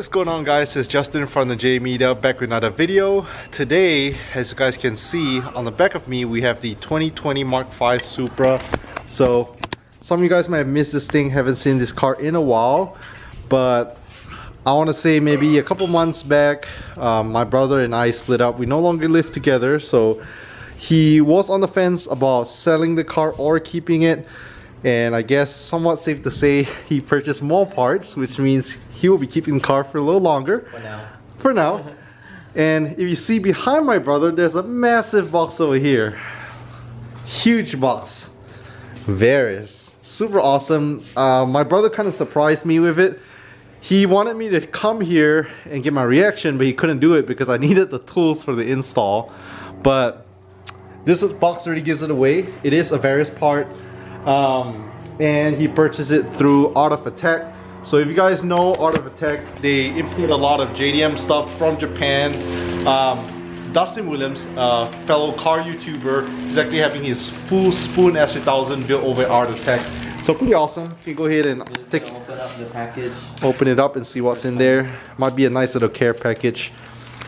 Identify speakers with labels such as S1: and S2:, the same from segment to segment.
S1: What's going on, guys? It's Justin from the J Media, back with another video. Today, as you guys can see on the back of me, we have the 2020 Mark V Supra. So some of you guys might have missed this thing, haven't seen this car in a while, but I want to say maybe a couple months back, my brother and I split up. We no longer live together, so he was on the fence about selling the car or keeping it. And I guess somewhat safe to say he purchased more parts, which means he will be keeping the car for a little longer. For now. And if you see behind my brother, there's a massive box over here. Huge box. Varis. Super awesome. My brother kind of surprised me with it. He wanted me to come here and get my reaction, but he couldn't do it because I needed the tools for the install. But this box already gives it away. It is a Varis part. And he purchased it through Art of Attack. So if you guys know Art of Attack, they import a lot of JDM stuff from Japan. Dustin Williams, fellow car YouTuber, is actually having his full Spoon S3000 built over Art of Attack. So pretty awesome. You can go ahead and
S2: open up the package.
S1: Open it up and see what's in there. Might be a nice little care package.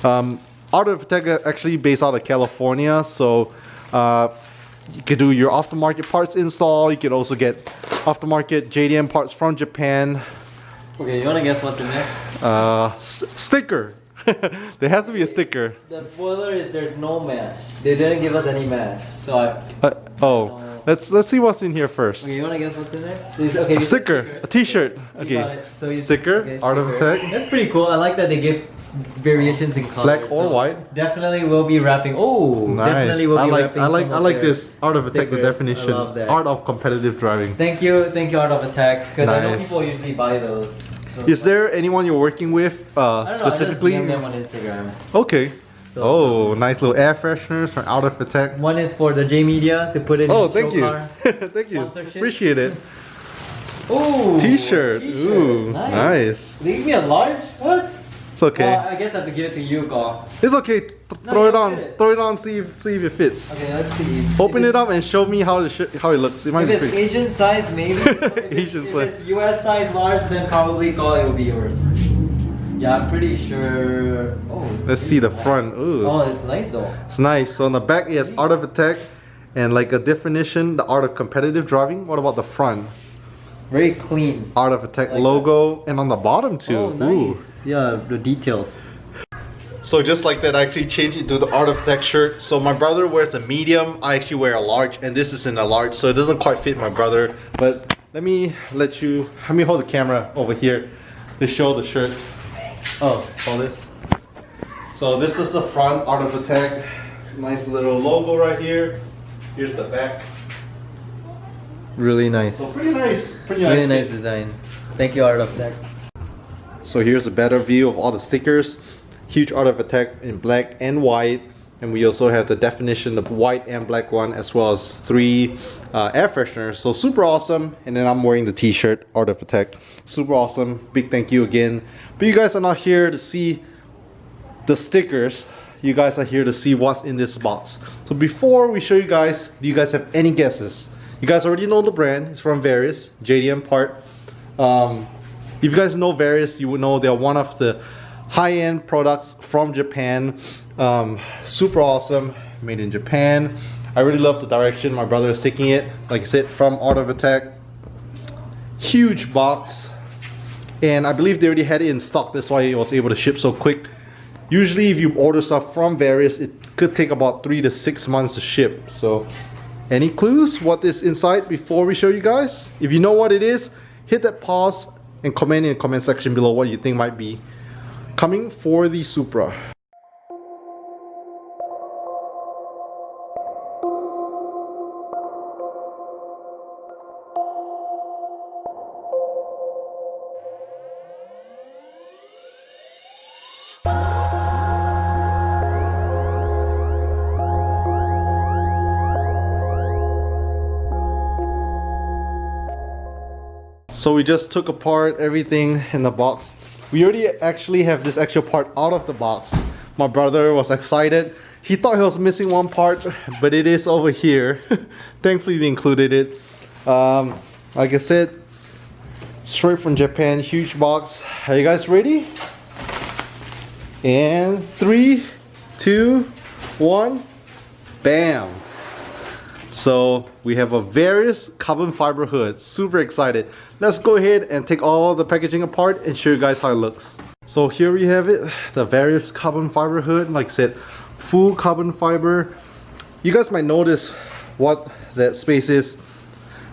S1: Art of Attack actually based out of California, so you can do your aftermarket parts install. You can also get aftermarket JDM parts from Japan.
S2: Okay, you wanna guess what's in there?
S1: Sticker. There has to be a sticker.
S2: The spoiler is there's no match. They didn't give us any match, so
S1: let's see what's in here first.
S2: Okay, you wanna guess what's in there? So okay,
S1: a sticker, a T-shirt. Okay,
S2: so
S1: sticker.
S2: Okay,
S1: Art of Attack.
S2: That's pretty cool. I like that they give variations in color.
S1: Black or white.
S2: Definitely will be wrapping. Oh,
S1: nice.
S2: Definitely will be wrapping.
S1: I like this Art of Attack, the definition.
S2: I love that.
S1: Art of competitive driving.
S2: Thank you Art of Attack, because I know
S1: Nice.
S2: people usually buy those. So
S1: Is there anyone you're working with specifically?
S2: I just DM them on Instagram.
S1: Okay.
S2: So,
S1: Oh, nice little air fresheners from Art of Attack.
S2: One is for the J Media to put in.
S1: Oh,
S2: his
S1: thank
S2: show
S1: you.
S2: car.
S1: Thank you.
S2: Sponsorship.
S1: Appreciate it.
S2: Ooh,
S1: T-shirt. Ooh, nice.
S2: They give me a large? What?
S1: It's okay.
S2: I guess I have to give it to you, Go.
S1: It's okay.
S2: No,
S1: Throw
S2: you
S1: it on.
S2: fit it.
S1: Throw it on. See if it fits.
S2: Okay, let's see.
S1: Open it up and show me how it looks. It might be
S2: If it's
S1: pretty.
S2: Asian size, maybe.
S1: Asian
S2: if
S1: size.
S2: it's US size large, then probably Go, it will be yours. Yeah, I'm pretty sure. Oh,
S1: Let's see the front. Ooh,
S2: Oh, it's nice though.
S1: it's nice. So on the back it has Art of Attack and like a definition, the Art of Competitive Driving. What about the front?
S2: Very clean.
S1: Art of Attack
S2: Like
S1: logo, and on the bottom too.
S2: Oh, nice.
S1: Ooh.
S2: Yeah, the details.
S1: So just like that, I actually changed it to the Art of Attack shirt. So my brother wears a medium, I actually wear a large, and this is in a large, so it doesn't quite fit my brother. But let me hold the camera over here to show the shirt. Oh, hold this. So this is the front, Art of Attack. Nice little logo right here. Here's the back.
S2: Really nice.
S1: So pretty nice.
S2: Really nice design. Thank you, Art of Attack.
S1: So here's a better view of all the stickers. Huge Art of Attack in black and white, and we also have the definition of white and black one, as well as 3 air fresheners. So super awesome. And then I'm wearing the T-shirt, Art of Attack. Super awesome. Big thank you again. But you guys are not here to see the stickers. You guys are here to see what's in this box. So before we show you guys, do you guys have any guesses? You guys already know the brand. It's from Varis, JDM part. If you guys know Varis, you would know they're one of the high-end products from Japan. Super awesome, made in Japan. I really love the direction my brother is taking it. Like I said, from Art of Attack. Huge box, and I believe they already had it in stock. That's why it was able to ship so quick. Usually if you order stuff from Varis, it could take about 3 to 6 months to ship. So any clues what is inside before we show you guys? If you know what it is, hit that pause and comment in the comment section below what you think might be coming for the Supra. So we just took apart everything in the box. We already actually have this actual part out of the box. My brother was excited. He thought he was missing one part, but it is over here. Thankfully they included it. Like I said, straight from Japan, huge box. Are you guys ready? And 3, 2, 1, bam! So we have a Varis carbon fiber hood. Super excited. Let's go ahead and take all the packaging apart and show you guys how it looks. So here we have it, the Varis carbon fiber hood. Like I said, full carbon fiber. You guys might notice what that space is.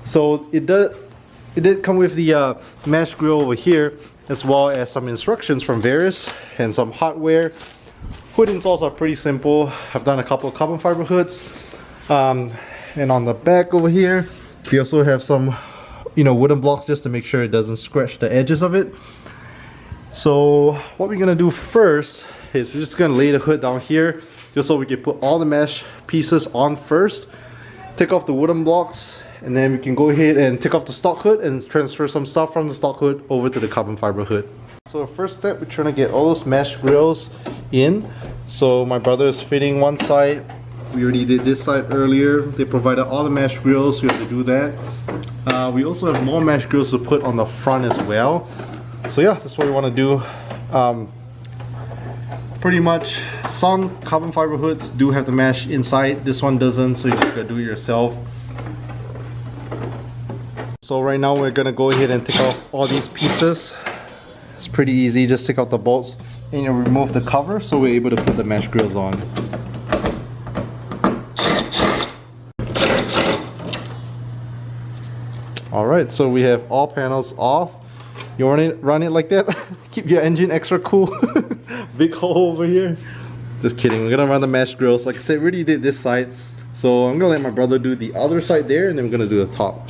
S1: So it did come with the mesh grill over here, as well as some instructions from Varis and some hardware. Hood installs are pretty simple. I've done a couple of carbon fiber hoods. And on the back over here, we also have some, wooden blocks just to make sure it doesn't scratch the edges of it. So what we're gonna do first is we're just gonna lay the hood down here, just so we can put all the mesh pieces on first. Take off the wooden blocks, and then we can go ahead and take off the stock hood and transfer some stuff from the stock hood over to the carbon fiber hood. So the first step, we're trying to get all those mesh grills in. So my brother is fitting one side. We already did this side earlier. They provided all the mesh grills, so we have to do that. We also have more mesh grills to put on the front as well. So yeah, that's what we want to do. Pretty much, some carbon fiber hoods do have the mesh inside. This one doesn't, so you just gotta do it yourself. So right now we're gonna go ahead and take off all these pieces. It's pretty easy, just take out the bolts and you remove the cover so we're able to put the mesh grills on. Alright, so we have all panels off. You want to run it like that? Keep your engine extra cool. Big hole over here. Just kidding, we're gonna run the mesh grills. Like I said, we already did this side. So I'm gonna let my brother do the other side there, and then we're gonna do the top.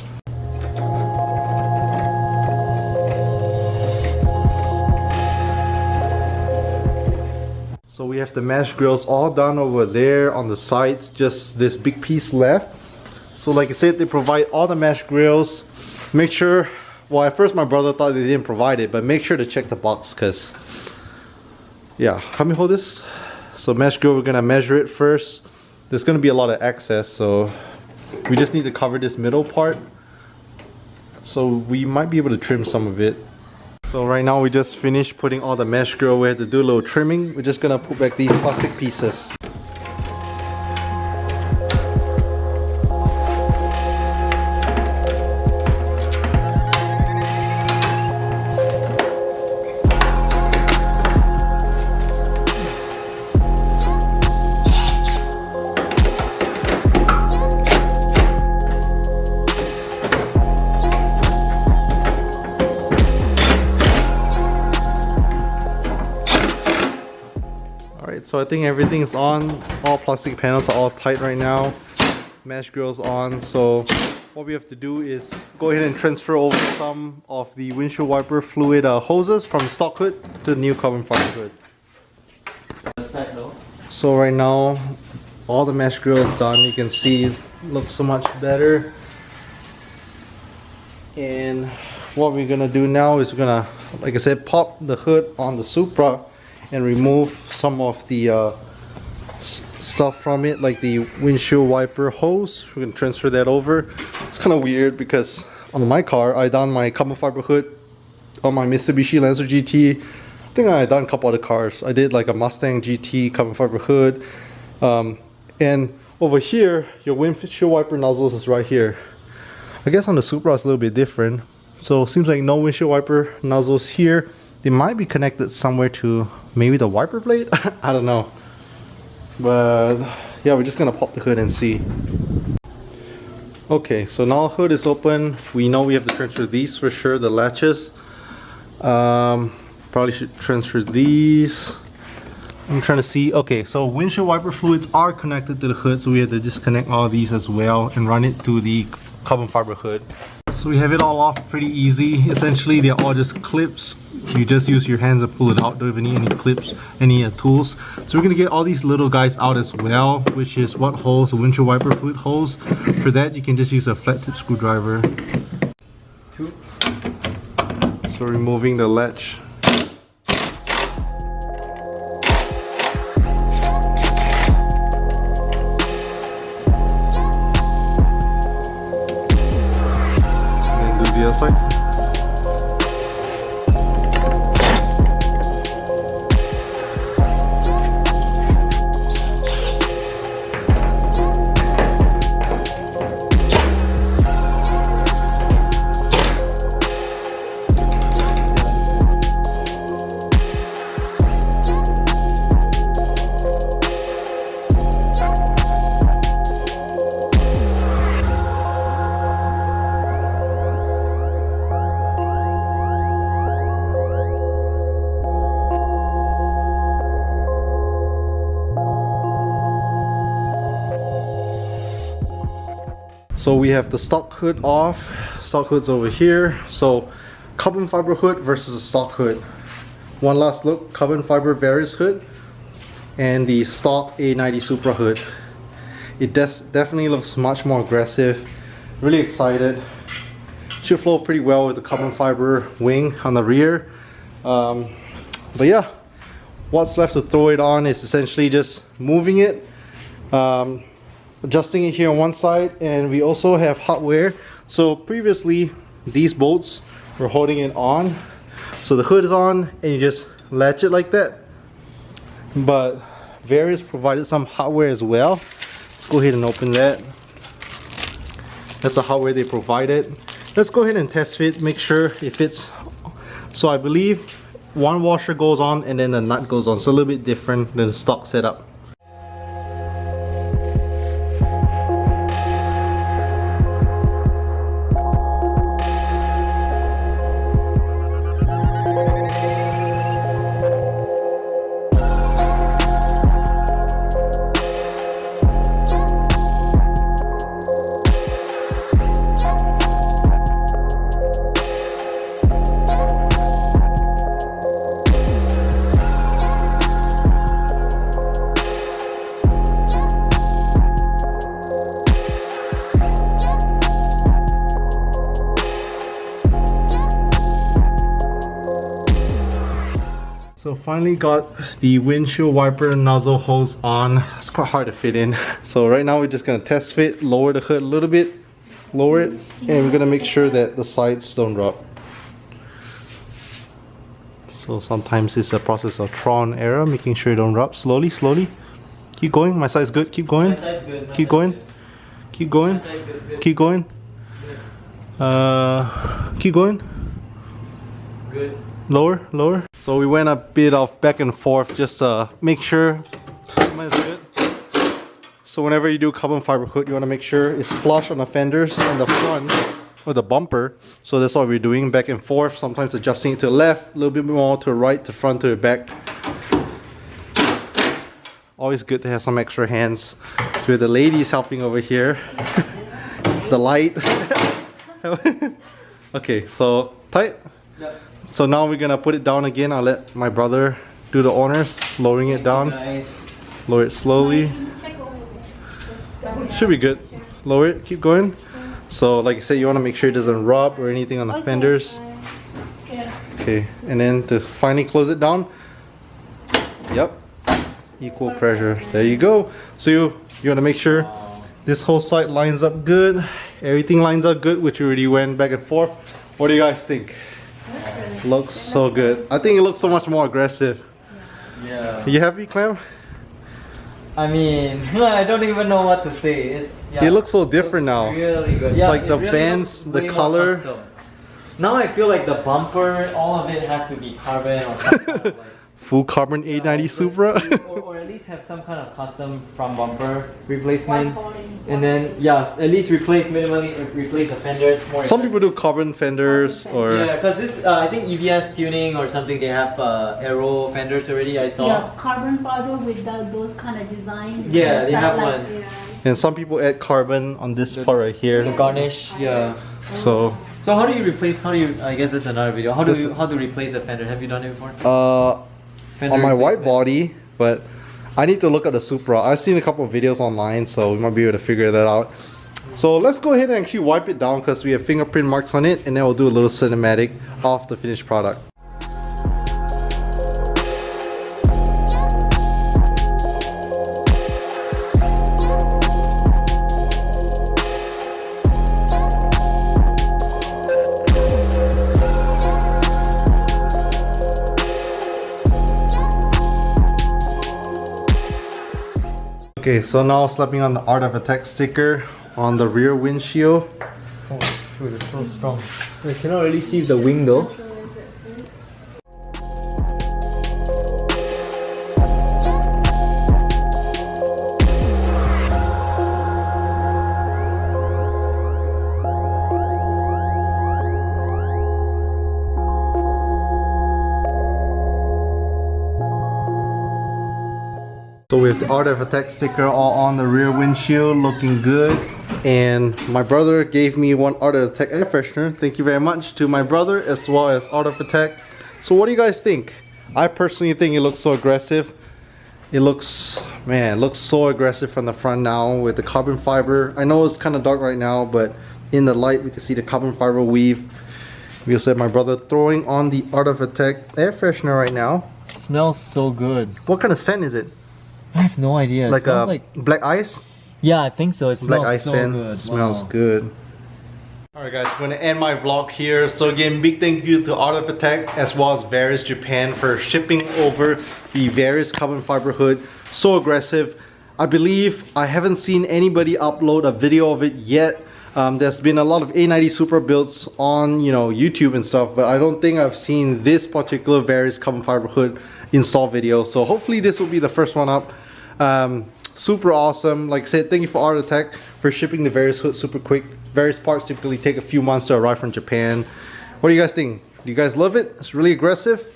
S1: So we have the mesh grills all done over there on the sides, just this big piece left. So like I said, they provide all the mesh grills. Make sure, well, at first my brother thought they didn't provide it, but make sure to check the box, because yeah, let me hold this. So mesh grill, we're gonna measure it first. There's gonna be a lot of excess, so we just need to cover this middle part. So we might be able to trim some of it. So right now we just finished putting all the mesh grill. We had to do a little trimming. We're just gonna put back these plastic pieces. So I think everything's on. All plastic panels are all tight right now. Mesh grill's on. So what we have to do is go ahead and transfer over some of the windshield wiper fluid hoses from the stock hood to the new carbon fiber hood. So right now, all the mesh grill is done. You can see it looks so much better. And what we're gonna do now is we're gonna, like I said, pop the hood on the Supra and remove some of the stuff from it, like the windshield wiper hose. We're gonna transfer that over. It's kind of weird because on my car, I done my carbon fiber hood on my Mitsubishi Lancer GT. I think I done a couple other cars. I did like a Mustang GT carbon fiber hood. And over here, your windshield wiper nozzles is right here. I guess on the Supra it's a little bit different. So it seems like no windshield wiper nozzles here. They might be connected somewhere to maybe the wiper blade. I don't know. But yeah, we're just gonna pop the hood and see. Okay, so now the hood is open. We know we have to transfer these for sure, the latches. Probably should transfer these. I'm trying to see. Okay, so windshield wiper fluids are connected to the hood, so we have to disconnect all of these as well and run it to the carbon fiber hood. So we have it all off pretty easy. Essentially, they're all just clips. You just use your hands and pull it out. Don't even need any clips, any tools. So we're gonna get all these little guys out as well, which is what holds the windshield wiper fluid hose. For that, you can just use a flat tip screwdriver. So removing the latch. The other side. So we have the stock hood off. Stock hood's over here. So carbon fiber hood versus a stock hood. One last look, carbon fiber Varis hood and the stock A90 Supra hood. It definitely looks much more aggressive. Really excited. Should flow pretty well with the carbon fiber wing on the rear. But yeah, what's left to throw it on is essentially just moving it, adjusting it here on one side, and we also have hot wear. So previously these bolts were holding it on, so the hood is on and you just latch it like that. But Varis provided some hot wear as well. Let's go ahead and open that. That's the hot wear they provided. Let's go ahead and test fit, make sure it fits. So I believe one washer goes on and then the nut goes on. It's a little bit different than the stock setup. So finally got the windshield wiper nozzle hose on. It's quite hard to fit in. So right now we're just gonna test fit, lower the hood a little bit, lower it, and we're gonna make sure that the sides don't rub. So sometimes it's a process of trial and error, making sure you don't rub. Slowly, slowly. Keep going. My side's good. Keep going.
S2: My side's good.
S1: Keep going. Keep going.
S2: My side's good. Good.
S1: Keep going. Keep going.
S2: Good.
S1: Lower, lower. So we went a bit of back and forth just to make sure mine's good. So whenever you do carbon fiber hood, you want to make sure it's flush on the fenders and the front or the bumper. So that's what we're doing, back and forth, sometimes adjusting it to the left, a little bit more to the right, to front, to the back. Always good to have some extra hands. With the ladies helping over here. The light. Okay, so tight.
S2: Yep.
S1: So now we're gonna put it down again. I'll let my brother do the honors, lowering it down.
S2: Nice.
S1: Lower it slowly. Should be good. Lower it, keep going. So like I said, you want to make sure it doesn't rub or anything on the fenders. Okay, and then to finally close it down. Yep, equal pressure. There you go. So you want to make sure this whole side lines up good. Everything lines up good, which we already went back and forth. What do you guys think? Looks so good. I think it looks so much more aggressive.
S2: Yeah.
S1: Are you happy, Clem?
S2: I mean, I don't even know what to say.
S1: It looks so different now.
S2: Really good. Yeah,
S1: like
S2: it
S1: the
S2: really
S1: vents,
S2: looks
S1: the
S2: way more
S1: color.
S2: custom. Now I feel like the bumper, all of it has to be carbon or something. Like,
S1: Full carbon A90 Supra.
S2: or at least have some kind of custom front bumper replacement. And then, yeah, at least minimally replace the fenders.
S1: Some people do carbon fenders or...
S2: Yeah, because this, I think EVS tuning or something, they have aero fenders already, I saw.
S3: Yeah, carbon fiber with those kind of design.
S2: Yeah, they have one.
S3: Yeah.
S1: And some people add carbon on this part right here.
S2: The garnish, yeah.
S1: So
S2: how do you replace, I guess that's another video. How to replace a fender? Have you done it before?
S1: on my white body, but I need to look at the Supra. I've seen a couple of videos online, so we might be able to figure that out. So let's go ahead and actually wipe it down because we have fingerprint marks on it, and then we'll do a little cinematic of the finished product. Okay, so now slapping on the Art of Attack sticker on the rear windshield.
S2: Oh shoot, it's so strong. I cannot really see the wing though.
S1: So we have the Art of Attack sticker all on the rear windshield, looking good. And my brother gave me one Art of Attack air freshener. Thank you very much to my brother as well as Art of Attack. So what do you guys think? I personally think it looks so aggressive. It looks, man, it looks so aggressive from the front now with the carbon fiber. I know it's kind of dark right now, but in the light we can see the carbon fiber weave. We also have my brother throwing on the Art of Attack air freshener right now.
S2: Smells so good.
S1: What kind of scent is it?
S2: I have no idea.
S1: Like a black ice?
S2: Yeah, I think so. It smells
S1: black ice
S2: so
S1: scent.
S2: good.
S1: Smells good. Alright guys, I'm going to end my vlog here. So again, big thank you to Art of Attack as well as Varis Japan for shipping over the Varis carbon fiber hood. So aggressive. I believe I haven't seen anybody upload a video of it yet. There's been a lot of A90 Supra builds on, you know, YouTube and stuff, but I don't think I've seen this particular Varis carbon fiber hood install video. So hopefully this will be the first one up. Super awesome. Like I said, thank you for Art of Attack for shipping the Varis hood super quick. Varis parts typically take a few months to arrive from Japan. What do you guys think? Do you guys love it? It's really aggressive.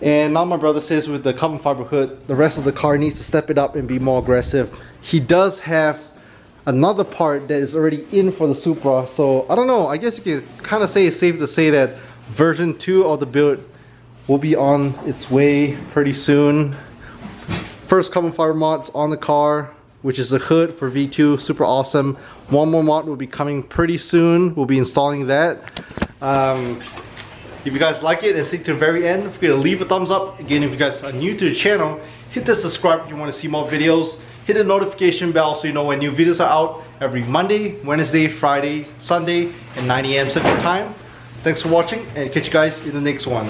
S1: And now my brother says with the carbon fiber hood, the rest of the car needs to step it up and be more aggressive. He does have another part that is already in for the Supra, so I don't know, I guess you can kind of say it's safe to say that version 2 of the build will be on its way pretty soon. First carbon fiber mods on the car, which is a hood for V2, super awesome. One more mod will be coming pretty soon. We'll be installing that. If you guys like it and stick to the very end, don't forget to leave a thumbs up. Again, if you guys are new to the channel, hit the subscribe if you want to see more videos. Hit the notification bell so you know when new videos are out every Monday, Wednesday, Friday, Sunday, and 9 AM Central Time. Thanks for watching and catch you guys in the next one.